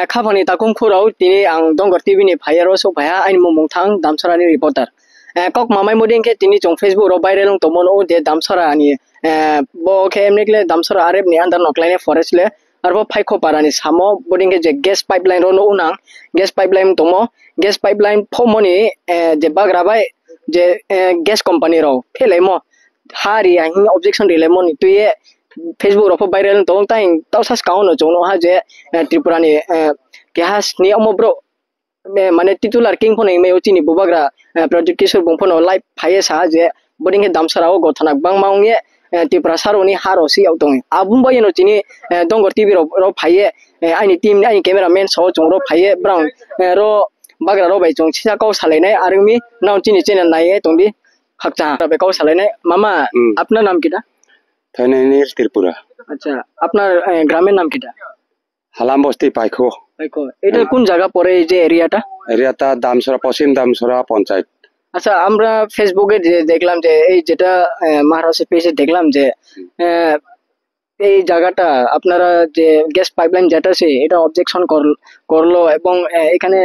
Kapani takung khurau tini ang dongor TV ni phayaro so phaya ain mumung thang damsara ni reporter. Kok mamai moding ke tini jong Facebook ro viral long tomon o de damsara ni bo ke emnikle damsara arep ni andar noklaine forest le arbo phaiko parani samo boding ke je gas pipeline ro no unang gas pipeline tomo gas pipeline phomoni je bagrabai je gas company ro phelaimo hari ang objection rilemo ni tuye Facebook ro viral tong tai tausas kaun jono ha je Tripura ni kehas ni omobro মানে titular king phone me uchini bubagra project kisur bongphono live phaye sa je boarding he damsarao gothanak bangmaunge Tripura saroni harosi autong abum bayeno chini dongor tv ro phaye aini team aini cameraman so chongro phaye brown ro bagra ro bai chong chisa kau salainai armi now chini channel nai tongbi hakcha be kau salainai mama apnar नाम किटा থাইনাইনির ত্রিপুরা আচ্ছা আপনার গ্রামের নাম কিটা হালাম বস্তি পাইখো পাইখো এটা কোন জায়গা পড়ে এই যে এরিয়াটা এরিয়াটা দামসরা পশ্চিম দামসরা পঞ্চায়েত আচ্ছা আমরা ফেসবুকে দেখলাম যে এই যেটা মহারাষ্ট্র পেজে দেখলাম যে এই জায়গাটা আপনারা যে গ্যাস পাইপলাইন যেটা আছে এটা অবজেকশন করলো এবং এখানে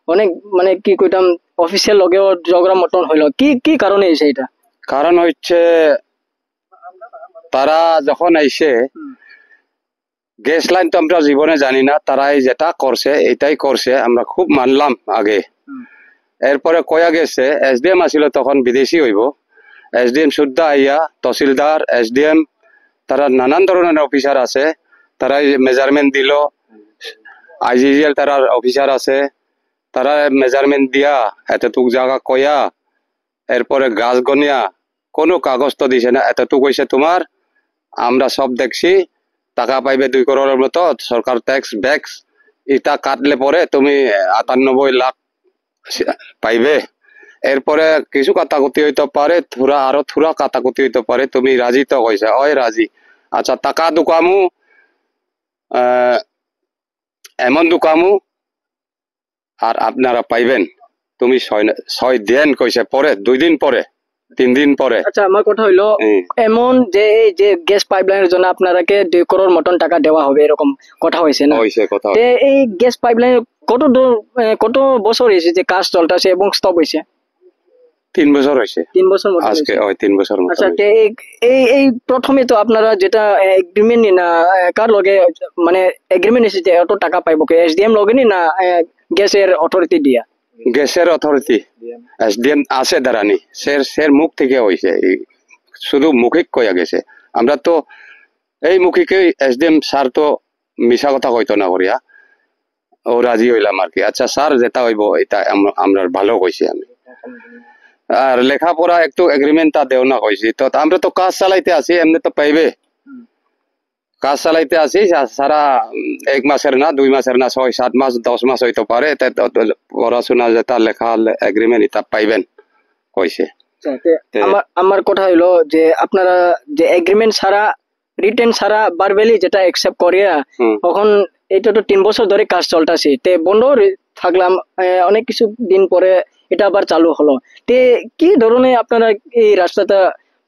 অনেক মানে কি কইতাম অফিসিয়াল লগেও ঝগড়া মতন হইলো কি কি কারণে হইছে এটা কারণ হচ্ছে তারা যখন আইছে গ্যাস লাইন তো আমরা জীবনে জানি না তারাই যেটা করছে এটাই করছে আমরা খুব মানলাম আগে এরপরে কয়া গেছে এসডিএম আসিল তখন বিদেশি হইব এসডিএম সুদ্ধা আইয়া তহসিলদার এসডিএম তারা নানান ধরনের অফিসার আছে তারা মেজারমেন্ট দিল আইজিএল তারা অফিসার আছে তারা মেজারমেন্ট দিয়া এতটুক জায়গা কয়া এরপরে গাছ গনিয়া কোনো কাগজ তো দিছে না এতটুক হয়েছে তোমার আমরা সব দেখছি টাকা পাইবে 2 করোড়ের মতো সরকার ট্যাক্স ব্যাক্স এটা কাটলে পরে তুমি 98 লাখ পাইবে এরপরে কিছু কাটাকুটি হইতে পারে আরো থুরা কাটাকুটি হইতে পারে তুমি রাজি তো কইছা ওই রাজি আচ্ছা টাকা দুকামু এমন দুকামু আর আপনারা পাইবেন তুমি 6 দিন কইছে পরে 2 দিন পরে 3 দিন পরে আচ্ছা আমার কথা হইলো এমন যে এই যে গ্যাস পাইপলাইনের জন্য আপনারাকে 2 করোড় মতন টাকা দেওয়া হবে এরকম কথা হইছে না হইছে কথা তে এই গ্যাস পাইপলাইন কত বছর হইছে যে কাজ চলতেছে এবং স্টপ হইছে 3 বছর হইছে 3 বছর মত আজকে ওই 3 বছর মত আচ্ছা তে এই প্রথমে তো আপনারা যেটা এগ্রিমেন্ট নি না কার লগে মানে এগ্রিমেন্ট এসেছে এত টাকা পাইবো কে এসডিএম লগে নি না গ্যাসের অথরিটি দিয়া গ্যাসের অথরিটি এসডিএম আছে দাঁড়ানি সের মুখ থেকে হইছে শুধু মুখিক কয়া গেছে আমরা তো এই মুখিকে এসডিএম স্যার তো মিশা কথা কইতো না করিয়া ও রাজি হইলাম আর কি আচ্ছা স্যার যেটা হইব এটা আমরা ভালো কইছি আমি আর লেখাপড়া একটু এগ্রিমেন্টটা দেও না কইছি তো আমরা তো কাজ চালাইতে আছি এমনি তো পাইবে কাজ চালাইতে আছি সারা 1 মাসের না 2 মাসের না 6-7 মাস 10 মাস হইতে পারে পড়াশোনা যেটা লেখা এগ্রিমেন্ট এটা পাইবেন কইছে আমার কথা হইলো যে আপনারা যে এগ্রিমেন্ট ছাড়া রিটেন ছাড়া বারবেলি যেটা অ্যাকসেপ্ট করিয়া তখন এটা তো 3 বছর ধরে কাজ চলতেছে তে বন্ধ থাকলাম অনেক কিছু দিন পরে এটা আবার চালু হলো তে কি ধরনের আপনারা এই রাস্তাটা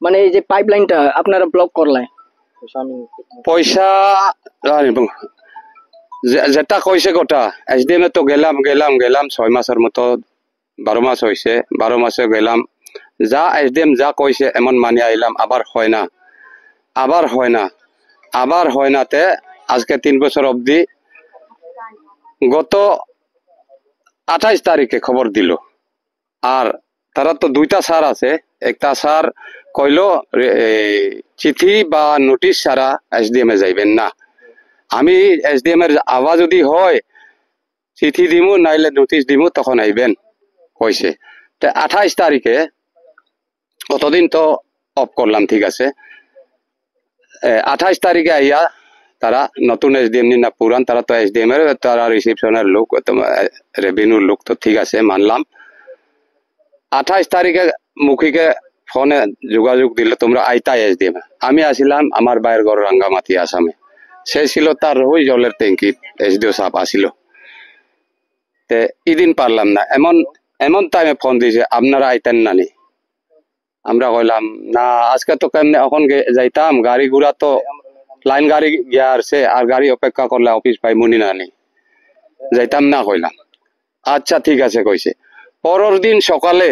মানে এই যে পাইপলাইনটা আপনারা ব্লক করলেন পয়সা যেটা কইছে গোটা এসডিএম তো গেলাম 6 মাসের মতো 12 মাস হইছে 12 মাসে গেলাম যা এসডিএম যা কইছে এমন মানি আইলাম আবার হয় না তে আজকে 3 বছর অবধি গত 28 তারিখে খবর দিল আর তারা তো 2টা স্যার আছে একটা স্যার কইলো চিঠি বা নোটিশ ছাড়া এসডিএম এ যাইবেন না আমি এসডিএম এর আওয়াজ যদি হয় চিঠি দিমু নাইলে নোটিশ দিমু তখন আইবেন কইছে তে 28 তারিখে অতদিন তো অফ করলাম ঠিক আছে 28 তারিখে আইয়া তারা নতুন এসডিএম না পুরান তারা তো এসডিএম এর তারা রিসেপশনের লোক রেভিনিউর লোক তো ঠিক আছে মানলাম 28 তারিখে মুখিকে ফোনে যোগাযোগ দিলে তোমরা আইতাই এসডিএম আমি আসিলাম আমার বাইরের ঘর রাঙ্গামাটি আসামে সে ছিল তার ওই জলের ট্যাঙ্কি এসডিও সাহেব আসিল তে ইদিন পারলাম না এমন টাইমে ফোন দিয়েছে আপনারা আইতেন নানি আমরা কইলাম না আজকে তো কেমনে এখন যাইতাম গাড়ি ঘোড়া তো লাইন গাড়ি গিয়া আসছে আর গাড়ি অপেক্ষা করলে অফিস পাই মুনি নানি যাইতাম না কইলাম। আচ্ছা ঠিক আছে কইছে। পরের দিন সকালে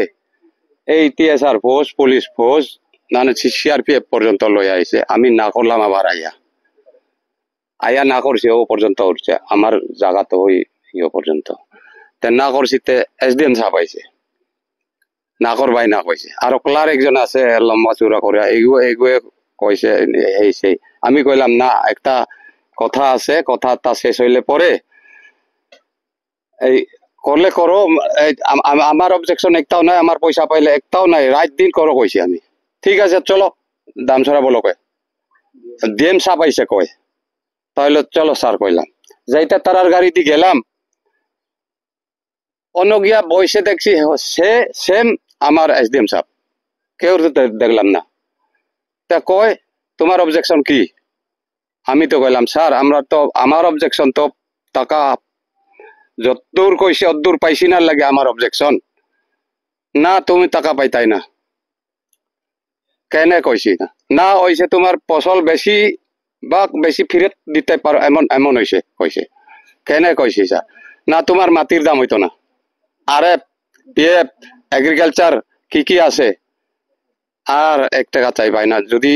এই টিএসআর ফোর্স, পুলিশ ফোর্স, মানে সিআরপিএফ পর্যন্ত লই আইছে। আমি না করলাম, আবার আয়া না করছি ও পর্যন্ত উঠছে আমার জায়গা তো ওই ইয়ে পর্যন্ত। তে না করছি তে এসডিএম সাহেব আইছে, না করবাই না কইছে। আর ক্লার একজন আছে লম্বা চূড়া করে এগুয়ে কইছে এই সেই। আমি কইলাম না, একটা কথা আছে, কথাটা শেষ হইলে পরে এই করলে করো, আমার অবজেকশন একটাও নাই, আমার পয়সা পাইলে একটাও নাই, রাত দিন করো কইছি আমি। ঠিক আছে চলো দামছড়া বলো কয়, ডিএম সাহেব আইছে কয়, তাহলে চলো স্যার কইলাম। যাইতে তারার গাড়িতে গেলাম, অন্য গিয়া বইসে দেখছি সে সেম আমার এসডিএম সাহেব, কেউ দেখলাম না। তা কয় তোমার অবজেকশন কি? আমি তো কইলাম স্যার আমরা তো, আমার অবজেকশন তো টাকা যতদূর কইছে অতদূর পাইছি না লাগে আমার অবজেকশন। না তুমি টাকা পাইতাই না। কেনে কইছি না, না হইছে তোমার ফসল বেশি বা বেশি ফিরত দিতে পারো এমন এমন হইছে কইছে। কেনে কইছি স্যার, না তোমার মাটির দাম হইতো না, আরে পিএফ এগ্রিকালচার কি কি আছে, আর 1 টাকা চাই পাই না, যদি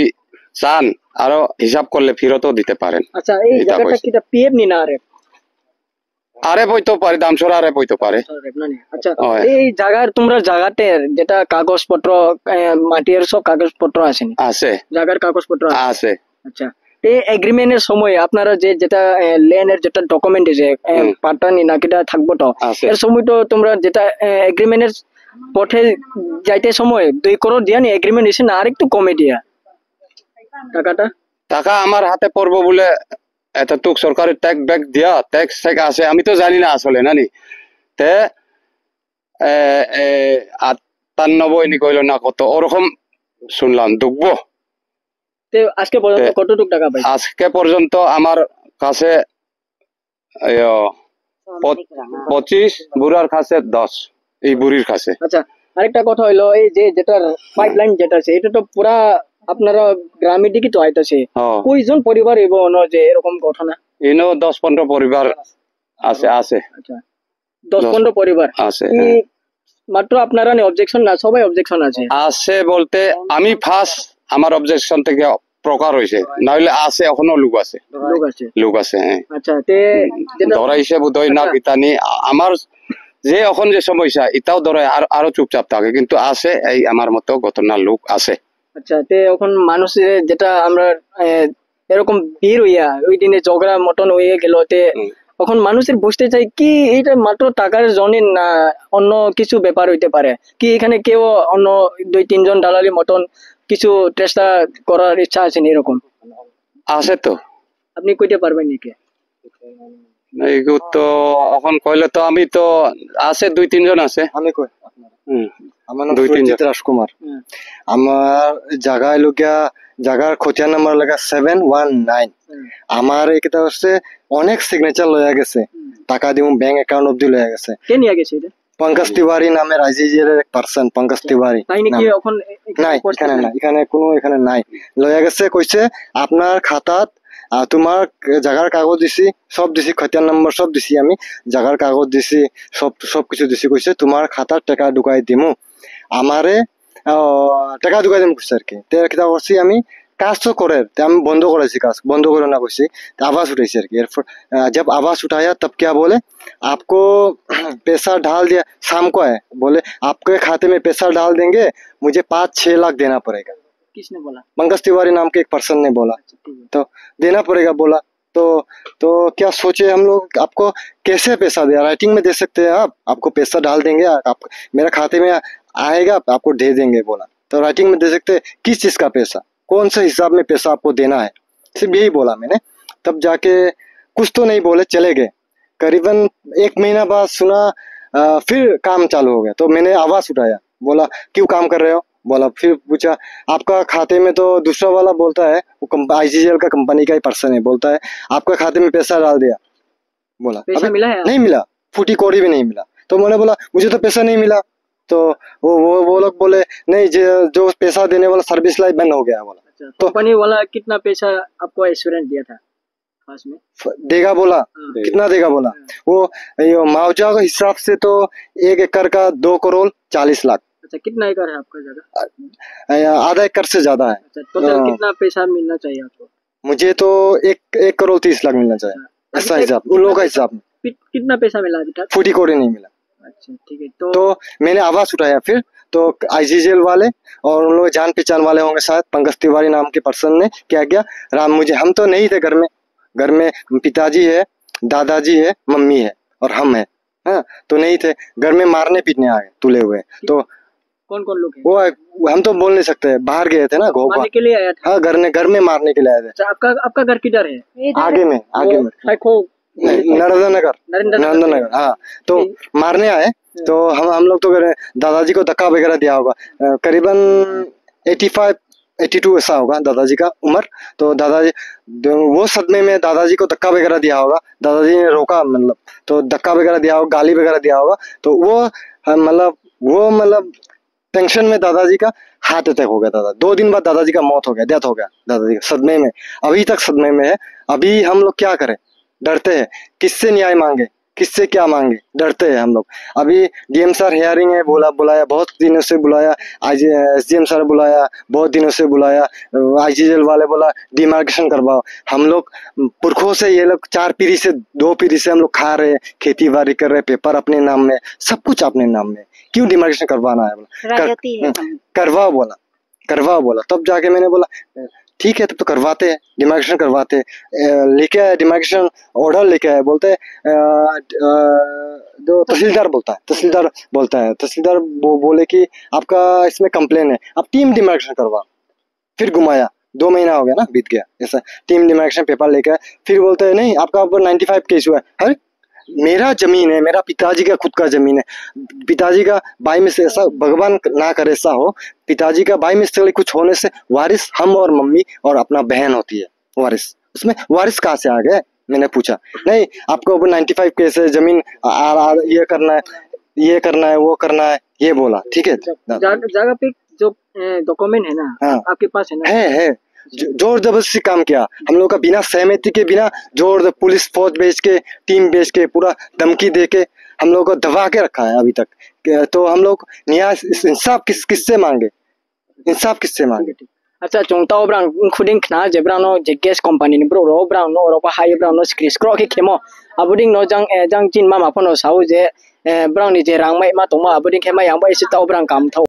চান আরো হিসাব করলে ফিরতও দিতে পারেন। আচ্ছা এই জায়গাটা কি পিএফ নি না আরএফ? আরএফ হইতো পারে, দামছড়া আরএফ হইতো পারে। আচ্ছা এই জায়গার তোমরা জায়গাতে যেটা কাগজপত্র মাটির সব কাগজপত্র আছে নি? আছে, জায়গার কাগজপত্র আছে। আচ্ছা এই এগ্রিমেন্টের সময় আপনারা যে যেটা ল্যান্ডের যেটা ডকুমেন্ট আছে পাটানি না কিটা থাকবো তো, এর সময় তো তোমরা যেটা এগ্রিমেন্টের পথে যাইতে সময় 2 করোড় দিয়া নি এগ্রিমেন্ট এসে না আরেকটু কমে দিয়া টাকাটা? টাকা আমার হাতে পড়বো বলে এতটুক সরকারের ট্যাক্স ব্যাক দিয়া, ট্যাক্স থেকে আসে আমি তো জানি না আসলে নানি। তে 98 নি কইলো না কত ওরকম শুনলাম ঢুকবো। আজকে পর্যন্ত কতটুক টাকা পাই? আজকে পর্যন্ত আমার কাছে 25, বুড়ার কাছে 10, এই বুড়ির কাছে। আচ্ছা আরেকটা কথা হইলো এই যে যেটার পাইপলাইন যেটা আছে এটা তো পুরা আপনারা গ্রামের দিকে তো আইতাছে, কয়জন পরিবার এবং যে এরকম ঘটনা? ইনো 10-15 পরিবার আছে আছে। আচ্ছা 10-15 পরিবার আছে। মাত্র আপনারা অবজেকশন না সবাই অবজেকশন আছে? আছে বলতে আমি ফার্স্ট আমার অবজেকশন থেকে প্রকার হইছে, নাইলে আছে এখনো লোক আছে, লোক আছে হ্যাঁ। আচ্ছা তে ধরাইছে বোধহয় না কিতানি আমার যে এখন যে সমস্যা এটাও ধরে আরো চুপচাপ থাকে, কিন্তু আছে এই আমার মতো ঘটনা লোক আছে। আচ্ছা তে এখন মানুষের যেটা আমরা এরকম ভিড় হইয়া ওই দিনে ঝগড়া মটন হয়ে গেল, তে এখন মানুষের বুঝতে চাই কি এটা মাত্র টাকার জন্য না অন্য কিছু ব্যাপার হইতে পারে কি, এখানে কেউ অন্য 2-3 জন দালালি মতন কিছু চেষ্টা করার ইচ্ছা আছে এরকম আছে তো? আপনি কইতে পারবেন নাকি? এইগুলো তো এখন কইলে তো আমি তো আছে 2-3 জন আছে। আমি কই আমার নাম সুরজিৎ রাজকুমার। আমার জায়গা লোকিয়া জায়গার খতিয়ান নাম্বার লাগা 719। আমার এইটা হচ্ছে অনেক সিগনেচার লয়া গেছে, টাকা দিমু ব্যাংক অ্যাকাউন্ট অবধি লয়া গেছে। কে নিয়া গেছে এটা? পঙ্কজ তিওয়ারি নামে রাইজিজের এক পারসন, পঙ্কজ তিওয়ারি। তাই নাকি? এখন নাই এখানে না, এখানে কোনো এখানে নাই, লয়া গেছে কইছে আপনার খাতাত তোমার জায়গার কাগজ দিছি, সব দিছি, খতিয়ান নম্বর সব দিছি, আমি জায়গার কাগজ দিছি, সবকিছু দিছি, কইছে তোমার খাতার টাকা ঢুকাই দিমু, আমারে টাকা ঢুকাই দিমু কইছে আর কি। তে কিটা করছি আমি, কাজ তো করে আমি বন্ধ করেছি, কাজ বন্ধ করে না কইছি, आवाज उठाई सर की। जब आवाज उठाया तब क्या बोले, आपको पैसा डाल दिया, शाम को है, बोले आपके खाते में पैसा डाल देंगे, मुझे 5-6 लाख देना पड़ेगा। किसने बोला? पंकज तिवारी नाम के एक पर्सन ने बोला, तो देना पड़ेगा बोला। तो क्या सोचे हम लोग, आपको कैसे पैसा दे, राइटिंग में दे सकते हैं आप, आपको पैसा डाल देंगे, आप मेरा खाते में आएगा आपको दे देंगे बोला। तो राइटिंग में दे सकते, किस चीज का पैसा, कौन से हिसाब में पैसा आपको देना है, सिर्फ यही बोला मैंने। तब जाके कुछ तो नहीं बोले, चले गए। करीबन 1 महीना बाद सुना फिर काम चालू हो गया, तो मैंने आवाज उठाया, बोला क्यों काम कर रहे हो, बोला, फिर पूछा आपका खाते में, तो दूसरा वाला बोलता है वो आईजीएल का कंपनी का ही पर्सन है, बोलता है आपका खाते में पैसा डाल दिया, बोला पैसा मिला है? नहीं मिला, फूटी कौड़ी भी नहीं मिला। तो मैंने बोला मुझे तो पैसा नहीं मिला, तो वो लोग बोले नहीं, जो पैसा देने वाला सर्विस लाइन बंद हो गया बोला। तो कंपनी वाला कितना पैसा आपको एश्योरेंस दिया था? पास में? देगा बोला, कितना देगा बोला? वो मुआवजा के हिसाब से तो 1 एकड़ का 2,40,00,000। अच्छा, कितना एकड़ है आपका जगह? आधा एकड़ से ज्यादा है। अच्छा, टोटल कितना पैसा मिलना चाहिए आपको? मुझे तो 1,30,00,000 मिलना चाहिए, ऐसा हिसाब, उन लोगों का हिसाब में। कितना पैसा मिला अभी तक? 40 करोड़ नहीं मिला। अच्छा, ठीक है। तो मैंने आवाज उठाया, फिर तो IGGL वाले और उन लोग जान पहचान वाले होंगे शायद, पंकज तिवारी नाम के पर्सन ने क्या किया, हम तो नहीं थे घर में पिताजी है, दादाजी है, मम्मी है और हम है, हाँ, तो नहीं थे घर में, मारने पीटने आ गए तुले हुए। तो कौन कौन लोग हैं? वो हम तो बोल नहीं सकते, बाहर गए थे ना, मारने के लिए आया था? हाँ, घर में मारने के लिए आए थे। अच्छा, आपका घर किधर है? आगे में नरेंद्र नगर, हाँ। तो मारने आए, तो हम लोग तो दादाजी को धक्का वगैरह दिया होगा, करीबन 85-82 ऐसा होगा दादाजी का उम्र। तो दादाजी वो सदमे में दादाजी को धक्का वगैरह दिया होगा, दादाजी ने रोका, मतलब तो धक्का वगैरह दिया होगा, गाली वगैरह दिया होगा। तो वो टेंशन में दादाजी का हार्ट अटैक हो गया था। 2 दिन बाद दादाजी का मौत हो गया, डेथ हो गया दादाजी का, सदमे में, अभी तक सदमे में है। अभी हम लोग क्या करें, डरते हैं, किससे न्याय मांगे, किससे क्या मांगे, डरते हैं हम लोग। अभी DM सर हियरिंग है, बुलाया, बहुत दिनों से बुलाया, SDM सर बुलाया, बहुत दिनों से बुलाया, IGGL वाले बोला डिमार्केशन करवाओ। हम लोग पुरखों से, ये लोग 4 पीढ़ी से 2 पीढ़ी से हम लोग खा रहे, खेती बाड़ी कर रहे, पेपर अपने नाम में, सब कुछ अपने नाम में, क्यों डिमार्केशन करवाना है? बोला करवाओ बोला। तब जाके मैंने बोला ठीक है, तब तो करवाते हैं, डिमार्केशन करवाते हैं। लेके आए डिमार्केशन ऑर्डर, लेके आए, बोलते हैं जो तहसीलदार बोलता है, तहसीलदार बोले कि आपका इसमें कंप्लेन है, आप टीम डिमार्केशन करवा। फिर घुमाया, 2 महीना हो गया ना, बीत गया, ऐसा टीम डिमार्केशन पेपर लेके आए। फिर बोलते हैं नहीं, आपका ऊपर 95 केस हुआ है। अरे मेरा जमीन है, मेरा पिताजी का खुद का जमीन है, पिताजी का बाई मिस्टेक, ऐसा भगवान ना करे ऐसा हो, पिताजी का बाई मिस्टेक कुछ होने से वारिस हम और मम्मी और अपना बहन होती है वारिस, उसमें वारिस कहाँ से आ गए? मैंने पूछा, नहीं आपको ऊपर 95 केस है, जमीन ये करना है, वो करना है, ये बोला। ठीक है, जगह पे जो डॉक्यूमेंट है ना, हाँ, आपके पास है ना? है जोर जबरदस्ती काम किया हम लोग का, बिना सहमति के, बिना जोर, पुलिस फोर्स भेज के, टीम भेज के, पूरा धमकी दे के हम लोग को दबा के रखा है अभी तक। तो हम लोग न्याय, इंसाफ किससे मांगे, इंसाफ किससे मांगे? अच्छा, चोंगता ओब्रां खुदिंग खना जेब्रानो जेगेस कंपनी नि ब्रो रो ब्रां नो रो बा हाय ब्रां नो स्क्रिस क्रो के खेमो अबुदिंग नो जंग जिन मा फोनो साउ जे ब्रां नि जे रांग मै मा तोमा अबुदिंग खेमा यांबा एसे ताव ब्रां काम थाव